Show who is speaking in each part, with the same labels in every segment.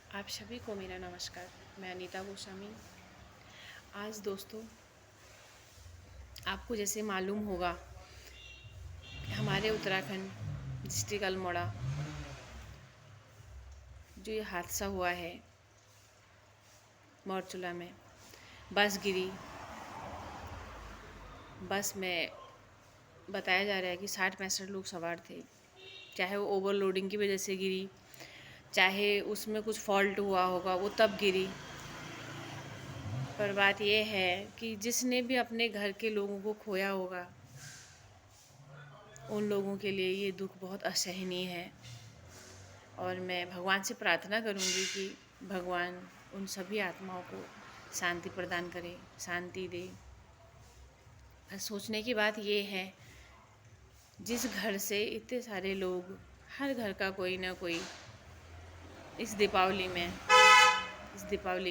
Speaker 1: आप सभी को मेरा नमस्कार। मैं अनीता गोस्वामी। आज दोस्तों, आपको जैसे मालूम होगा, हमारे उत्तराखंड डिस्ट्रिक्ट अल्मोड़ा जो ये हादसा हुआ है मौरचुला में, बस गिरी। बस में बताया जा रहा है कि 60-65 लोग सवार थे। चाहे वो ओवरलोडिंग की वजह से गिरी, चाहे उसमें कुछ फॉल्ट हुआ होगा वो तब गिरी। पर बात यह है कि जिसने भी अपने घर के लोगों को खोया होगा, उन लोगों के लिए ये दुख बहुत असहनीय है। और मैं भगवान से प्रार्थना करूंगी कि भगवान उन सभी आत्माओं को शांति प्रदान करे, शांति दे। पर सोचने की बात ये है, जिस घर से इतने सारे लोग, हर घर का कोई ना कोई इस दीपावली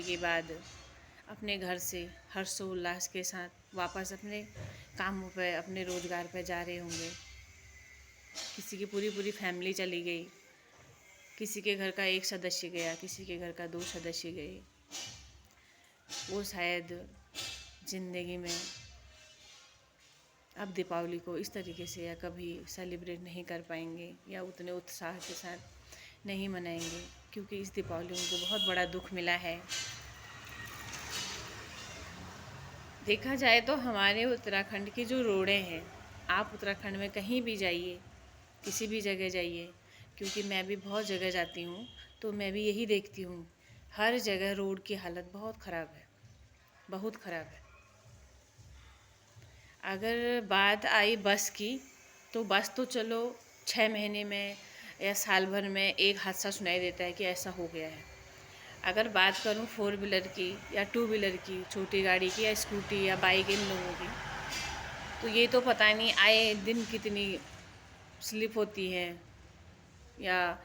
Speaker 1: के बाद अपने घर से हर्षोल्लास के साथ वापस अपने कामों पर, अपने रोज़गार पर जा रहे होंगे। किसी की पूरी पूरी फैमिली चली गई, किसी के घर का एक सदस्य गया, किसी के घर का 2 सदस्य गए। वो शायद ज़िंदगी में अब दीपावली को इस तरीके से या कभी सेलिब्रेट नहीं कर पाएंगे या उतने उत्साह के साथ नहीं मनाएंगे, क्योंकि इस दीपावली उनको बहुत बड़ा दुख मिला है। देखा जाए तो हमारे उत्तराखंड की जो रोडें हैं, आप उत्तराखंड में कहीं भी जाइए, किसी भी जगह जाइए, क्योंकि मैं भी बहुत जगह जाती हूँ, तो मैं भी यही देखती हूँ, हर जगह रोड की हालत बहुत ख़राब है, बहुत ख़राब है। अगर बात आई बस की, तो बस तो चलो 6 महीने में या साल भर में एक हादसा सुनाई देता है कि ऐसा हो गया है। अगर बात करूँ 4 व्हीलर की या 2 व्हीलर की, छोटी गाड़ी की या स्कूटी या बाइक, इन लोगों की, तो ये तो पता नहीं आए दिन कितनी स्लिप होती है या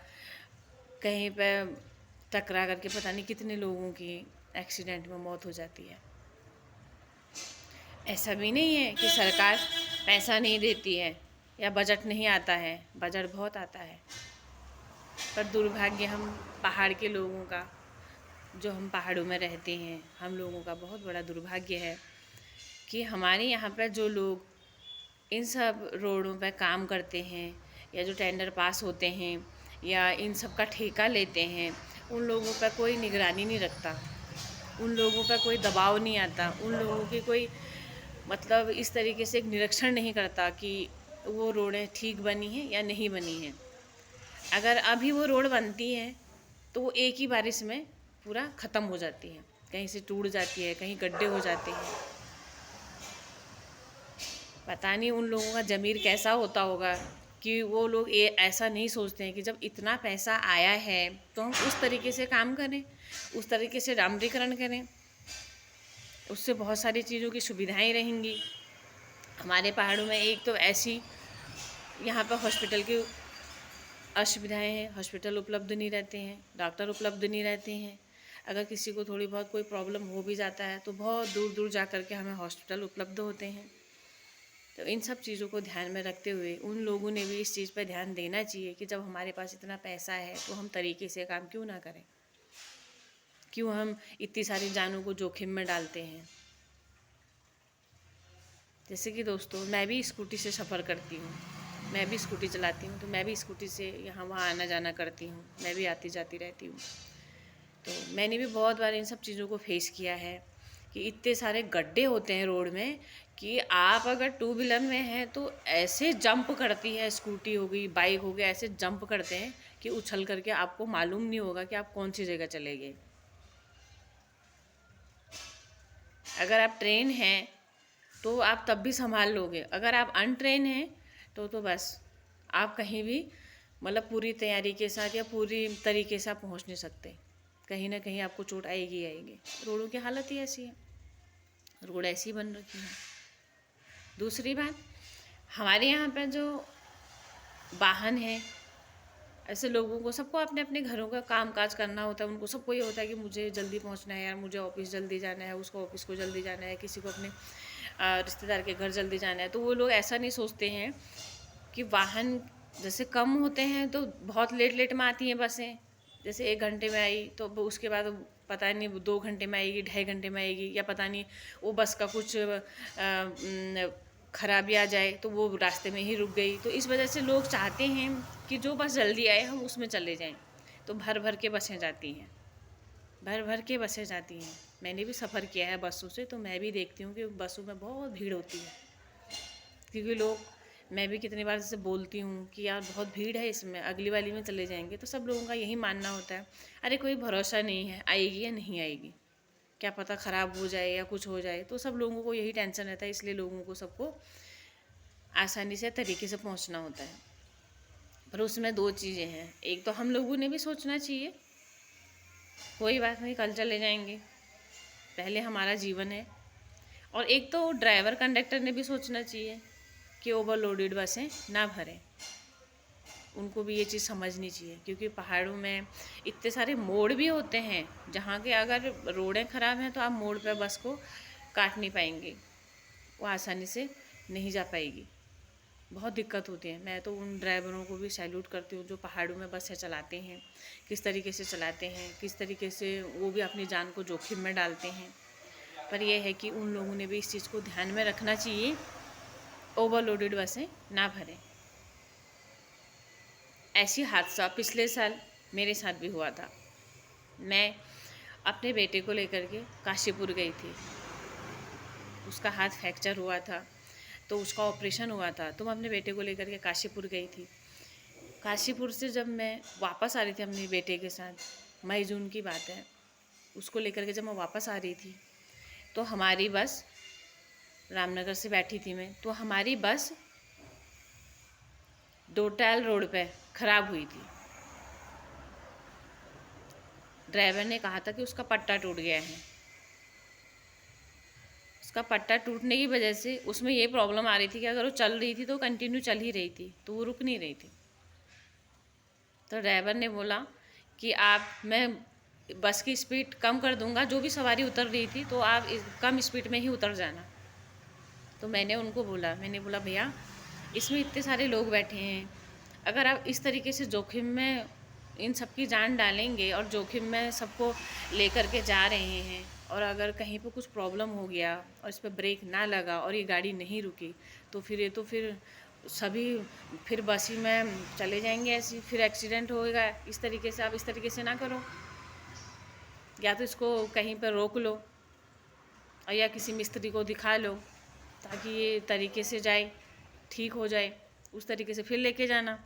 Speaker 1: कहीं पे टकरा करके पता नहीं कितने लोगों की एक्सीडेंट में मौत हो जाती है। ऐसा भी नहीं है कि सरकार पैसा नहीं देती है या बजट नहीं आता है, बजट बहुत आता है। पर दुर्भाग्य हम पहाड़ के लोगों का, जो हम पहाड़ों में रहते हैं, हम लोगों का बहुत बड़ा दुर्भाग्य है कि हमारे यहाँ पर जो लोग इन सब रोडों पर काम करते हैं या जो टेंडर पास होते हैं या इन सब का ठेका लेते हैं, उन लोगों पर कोई निगरानी नहीं रखता, उन लोगों पर कोई दबाव नहीं आता, उन लोगों की कोई मतलब इस तरीके से एक निरीक्षण नहीं करता कि वो रोडें ठीक बनी हैं या नहीं बनी हैं। अगर अभी वो रोड बनती है तो वो एक ही बारिश में पूरा ख़त्म हो जाती है, कहीं से टूट जाती है, कहीं गड्ढे हो जाते हैं। पता नहीं उन लोगों का ज़मीर कैसा होता होगा कि वो लोग ये ऐसा नहीं सोचते हैं कि जब इतना पैसा आया है तो हम उस तरीके से काम करें, उस तरीके से डामरीकरण करें, उससे बहुत सारी चीज़ों की सुविधाएं रहेंगी। हमारे पहाड़ों में एक तो ऐसी यहाँ पर हॉस्पिटल की असुविधाएं हैं, हॉस्पिटल उपलब्ध नहीं रहते हैं, डॉक्टर उपलब्ध नहीं रहते हैं। अगर किसी को थोड़ी बहुत कोई प्रॉब्लम हो भी जाता है तो बहुत दूर दूर जा कर के हमें हॉस्पिटल उपलब्ध होते हैं। तो इन सब चीज़ों को ध्यान में रखते हुए उन लोगों ने भी इस चीज़ पर ध्यान देना चाहिए कि जब हमारे पास इतना पैसा है तो हम तरीके से काम क्यों ना करें, क्यों हम इतनी सारी जानों को जोखिम में डालते हैं। जैसे कि दोस्तों, मैं भी स्कूटी से सफ़र करती हूँ, मैं भी स्कूटी चलाती हूँ, तो मैं भी स्कूटी से यहाँ वहाँ आना जाना करती हूँ, मैं भी आती जाती रहती हूँ। तो मैंने भी बहुत बार इन सब चीज़ों को फेस किया है कि इतने सारे गड्ढे होते हैं रोड में कि आप अगर 2 व्हीलर में हैं तो ऐसे जंप करती है, स्कूटी हो गई, बाइक हो गया, ऐसे जंप करते हैं कि उछल करके आपको मालूम नहीं होगा कि आप कौन सी जगह चले गए। अगर आप ट्रेन हैं तो आप तब भी संभाल लोगे, अगर आप अनट्रेन हैं तो बस आप कहीं भी मतलब पूरी तैयारी के साथ या पूरी तरीके से आप पहुंच नहीं सकते, कहीं ना कहीं आपको चोट आएगी ही आएगी। रोडों की हालत ही ऐसी है, रोड ऐसी बन रखी है। दूसरी बात, हमारे यहाँ पर जो वाहन है, ऐसे लोगों को सबको अपने अपने घरों का काम काज करना होता है, उनको सबको ये होता है कि मुझे जल्दी पहुंचना है यार, मुझे ऑफिस जल्दी जाना है, उसको ऑफिस को जल्दी जाना है, किसी को अपने रिश्तेदार के घर जल्दी जाना है। तो वो लोग ऐसा नहीं सोचते हैं कि वाहन जैसे कम होते हैं तो बहुत लेट लेट में आती हैं बसें, जैसे 1 घंटे में आई तो उसके बाद पता नहीं 2 घंटे में आएगी, 2.5 घंटे में आएगी, या पता नहीं वो बस का कुछ खराबी आ जाए तो वो रास्ते में ही रुक गई। तो इस वजह से लोग चाहते हैं कि जो बस जल्दी आए हम उसमें चले जाएं। तो भर भर के बसें जाती हैं, भर भर के बसें जाती हैं। मैंने भी सफ़र किया है बसों से, तो मैं भी देखती हूँ कि बसों में बहुत भीड़ होती है, क्योंकि लोग, मैं भी कितनी बार जैसे बोलती हूँ कि यार बहुत भीड़ है इसमें, अगली वाली में चले जाएंगे, तो सब लोगों का यही मानना होता है, अरे कोई भरोसा नहीं है आएगी या नहीं आएगी, क्या पता ख़राब हो जाए या कुछ हो जाए। तो सब लोगों को यही टेंशन रहता है, इसलिए लोगों को सबको आसानी से तरीके से पहुँचना होता है। पर उसमें 2 चीज़ें हैं, एक तो हम लोगों ने भी सोचना चाहिए, कोई बात नहीं कल चले जाएंगे, पहले हमारा जीवन है। और एक तो ड्राइवर कंडक्टर ने भी सोचना चाहिए कि ओवरलोडेड बसें ना भरें, उनको भी ये चीज़ समझनी चाहिए, क्योंकि पहाड़ों में इतने सारे मोड़ भी होते हैं जहाँ के अगर रोडें ख़राब हैं तो आप मोड़ पे बस को काट नहीं पाएंगे, वो आसानी से नहीं जा पाएगी, बहुत दिक्कत होती है। मैं तो उन ड्राइवरों को भी सैल्यूट करती हूँ जो पहाड़ों में बसें चलाते हैं, किस तरीके से चलाते हैं, किस तरीके से वो भी अपनी जान को जोखिम में डालते हैं। पर यह है कि उन लोगों ने भी इस चीज़ को ध्यान में रखना चाहिए, ओवरलोडेड बसें ना भरें। ऐसी हादसा पिछले साल मेरे साथ भी हुआ था। मैं अपने बेटे को लेकर के काशीपुर गई थी, उसका हाथ फ्रैक्चर हुआ था तो उसका ऑपरेशन हुआ था, तो मैं अपने बेटे को लेकर के काशीपुर गई थी। काशीपुर से जब मैं वापस आ रही थी अपने बेटे के साथ, मई जून की बात है, उसको लेकर के जब मैं वापस आ रही थी तो हमारी बस, रामनगर से बैठी थी मैं, तो हमारी बस डोटाल रोड पे ख़राब हुई थी। ड्राइवर ने कहा था कि उसका पट्टा टूट गया है। उसका पट्टा टूटने की वजह से उसमें ये प्रॉब्लम आ रही थी कि अगर वो चल रही थी तो कंटिन्यू चल ही रही थी, तो वो रुक नहीं रही थी। तो ड्राइवर ने बोला कि मैं बस की स्पीड कम कर दूंगा, जो भी सवारी उतर रही थी तो आप कम स्पीड में ही उतर जाना। तो मैंने बोला भैया इसमें इतने सारे लोग बैठे हैं, अगर आप इस तरीके से जोखिम में इन सबकी जान डालेंगे और जोखिम में सबको लेकर के जा रहे हैं, और अगर कहीं पे कुछ प्रॉब्लम हो गया और इस पर ब्रेक ना लगा और ये गाड़ी नहीं रुकी तो फिर सभी फिर बस ही में चले जाएंगे, ऐसी फिर एक्सीडेंट होएगा। इस तरीके से आप इस तरीके से ना करो, या तो इसको कहीं पर रोक लो और या किसी मिस्त्री को दिखा लो ताकि ये तरीके से जाए, ठीक हो जाए, उस तरीके से फिर लेके जाना।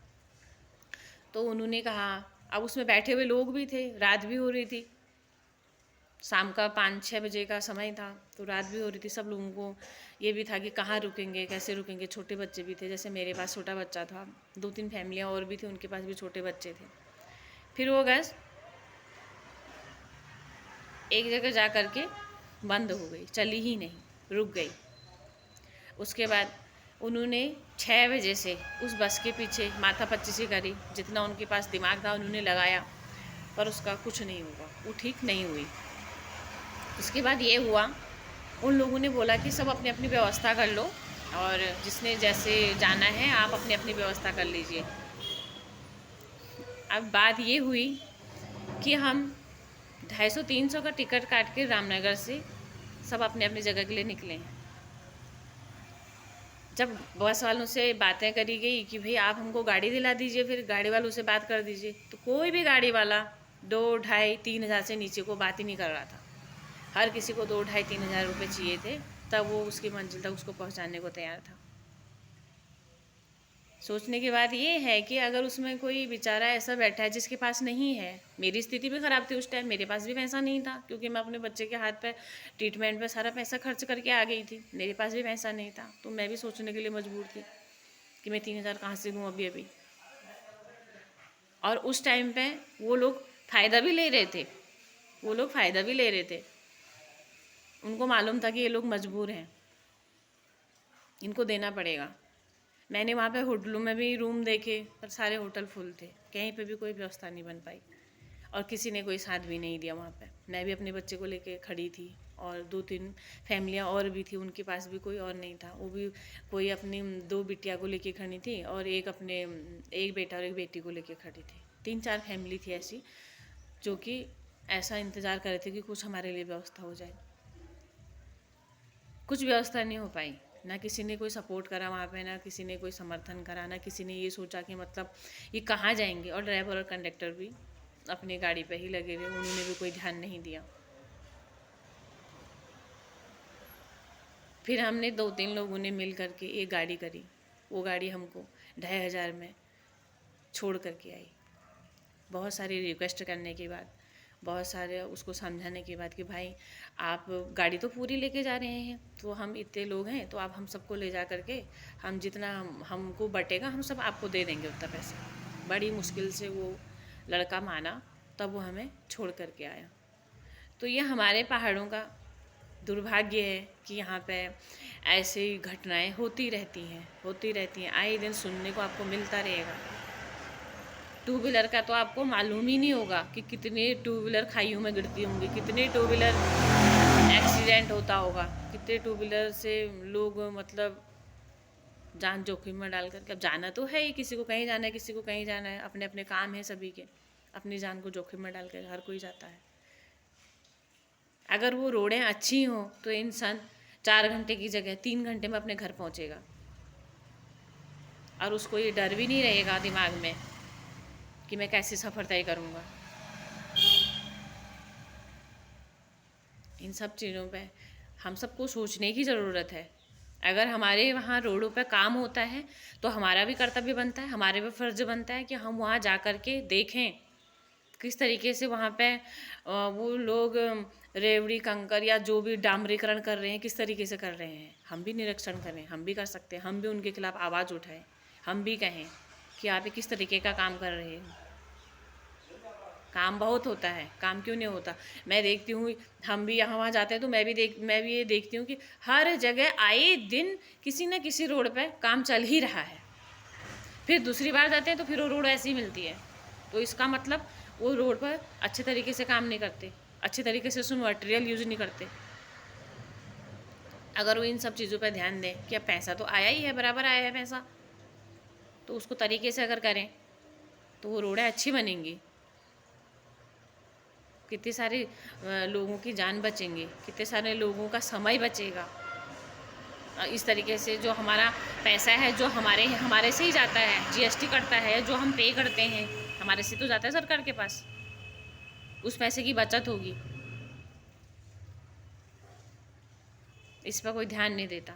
Speaker 1: तो उन्होंने कहा, अब उसमें बैठे हुए लोग भी थे, रात भी हो रही थी, शाम का 5-6 बजे का समय था, तो रात भी हो रही थी। सब लोगों को ये भी था कि कहाँ रुकेंगे, कैसे रुकेंगे, छोटे बच्चे भी थे, जैसे मेरे पास छोटा बच्चा था, 2-3 फैमिलियाँ और भी थी, उनके पास भी छोटे बच्चे थे। फिर वो गैस एक जगह जा कर के बंद हो गई, चली ही नहीं, रुक गई। उसके बाद उन्होंने 6 बजे से उस बस के पीछे माथापच्ची करी, जितना उनके पास दिमाग था उन्होंने लगाया, पर उसका कुछ नहीं हुआ, वो ठीक नहीं हुई। उसके बाद ये हुआ, उन लोगों ने बोला कि सब अपनी अपनी व्यवस्था कर लो और जिसने जैसे जाना है आप अपनी अपनी व्यवस्था कर लीजिए। अब बात ये हुई कि हम 250-300 का टिकट काट के रामनगर से सब अपने अपनी जगह के लिए निकले हैं। जब बस वालों से बातें करी गई कि भाई आप हमको गाड़ी दिला दीजिए, फिर गाड़ी वालों से बात कर दीजिए, तो कोई भी गाड़ी वाला 2-2.5-3 हज़ार से नीचे को बात ही नहीं कर रहा था। हर किसी को 2-2.5-3 हज़ार रुपये चाहिए थे, तब वो उसकी मंजिल तक उसको पहुंचाने को तैयार था। सोचने की बात ये है कि अगर उसमें कोई बेचारा ऐसा बैठा है जिसके पास नहीं है, मेरी स्थिति भी ख़राब थी उस टाइम, मेरे पास भी पैसा नहीं था, क्योंकि मैं अपने बच्चे के हाथ पे ट्रीटमेंट पे सारा पैसा खर्च करके आ गई थी, मेरे पास भी पैसा नहीं था, तो मैं भी सोचने के लिए मजबूर थी कि मैं 3 हज़ार कहाँ से दूँ अभी। और उस टाइम पे वो लोग फ़ायदा भी ले रहे थे, उनको मालूम था कि ये लोग मजबूर हैं, इनको देना पड़ेगा। मैंने वहाँ पे होटलों में भी रूम देखे, पर सारे होटल फुल थे, कहीं पे भी कोई व्यवस्था नहीं बन पाई और किसी ने कोई साथ भी नहीं दिया वहाँ पे। मैं भी अपने बच्चे को लेके खड़ी थी और 2-3 फैमिलियाँ और भी थी, उनके पास भी कोई और नहीं था, वो भी कोई अपनी 2 बिटिया को लेके खड़ी थी और एक बेटा और एक बेटी को लेके खड़ी थी, 3-4 फैमिली थी ऐसी जो कि ऐसा इंतज़ार कर रहे थे कि कुछ हमारे लिए व्यवस्था हो जाए। कुछ व्यवस्था नहीं हो पाई, ना किसी ने कोई सपोर्ट करा वहाँ पे, ना किसी ने कोई समर्थन करा, ना किसी ने ये सोचा कि मतलब ये कहाँ जाएंगे। और ड्राइवर और कंडक्टर भी अपनी गाड़ी पे ही लगे रहे, उन्होंने भी कोई ध्यान नहीं दिया। फिर हमने 2-3 लोगों ने मिल करके एक गाड़ी करी, वो गाड़ी हमको 2,500 में छोड़ करके आई। बहुत सारी रिक्वेस्ट करने के बाद, बहुत सारे उसको समझाने के बाद कि भाई आप गाड़ी तो पूरी लेके जा रहे हैं, तो हम इतने लोग हैं तो आप हम सबको ले जा करके हम जितना हमको बटेगा हम सब आपको दे देंगे उतना पैसा। बड़ी मुश्किल से वो लड़का माना, तब वो हमें छोड़ करके आया। तो ये हमारे पहाड़ों का दुर्भाग्य है कि यहाँ पे ऐसी घटनाएं होती रहती हैं, आए दिन सुनने को आपको मिलता रहेगा। टू व्हीलर का तो आपको मालूम ही नहीं होगा कि कितने टू व्हीलर खाइयों में गिरती होंगी, कितने टू व्हीलर एक्सीडेंट होता होगा, कितने टू व्हीलर से लोग मतलब जान जोखिम में डाल करके। अब जाना तो है ही, किसी को कहीं जाना है, किसी को कहीं जाना है, अपने अपने काम है सभी के, अपनी जान को जोखिम में डाल कर हर कोई जाता है। अगर वो रोडें अच्छी हों तो इंसान 4 घंटे की जगह 3 घंटे में अपने घर पहुंचेगा, और उसको ये डर भी नहीं रहेगा दिमाग में कि मैं कैसे सफ़र तय करूँगा। इन सब चीज़ों पे हम सबको सोचने की ज़रूरत है। अगर हमारे वहाँ रोडों पे काम होता है तो हमारा भी कर्तव्य बनता है, हमारे भी फ़र्ज़ बनता है कि हम वहाँ जा कर के देखें किस तरीके से वहाँ पे वो लोग रेवड़ी कंकर या जो भी डामरीकरण कर रहे हैं किस तरीके से कर रहे हैं। हम भी निरीक्षण करें, हम भी कर सकते हैं, हम भी उनके खिलाफ़ आवाज़ उठाएं, हम भी कहें कि आप किस तरीके का काम कर रहे हैं। काम बहुत होता है, काम क्यों नहीं होता। मैं देखती हूँ, हम भी यहाँ वहाँ जाते हैं तो मैं भी ये देखती हूँ कि हर जगह आए दिन किसी न किसी रोड पे काम चल ही रहा है। फिर दूसरी बार जाते हैं तो फिर वो रोड ऐसी मिलती है, तो इसका मतलब वो रोड पर अच्छे तरीके से काम नहीं करते, अच्छे तरीके से उसमें मटेरियल यूज नहीं करते। अगर वो इन सब चीज़ों पर ध्यान दें कि अब पैसा तो आया ही है, बराबर आया है पैसा, तो उसको तरीके से अगर करें तो वो रोडें अच्छी बनेंगी। कितने सारे लोगों की जान बचेंगी, कितने सारे लोगों का समय बचेगा। इस तरीके से जो हमारा पैसा है जो हमारे से ही जाता है, जीएसटी कटता है, जो हम पे करते हैं हमारे से तो जाता है सरकार के पास, उस पैसे की बचत होगी। इस पर कोई ध्यान नहीं देता।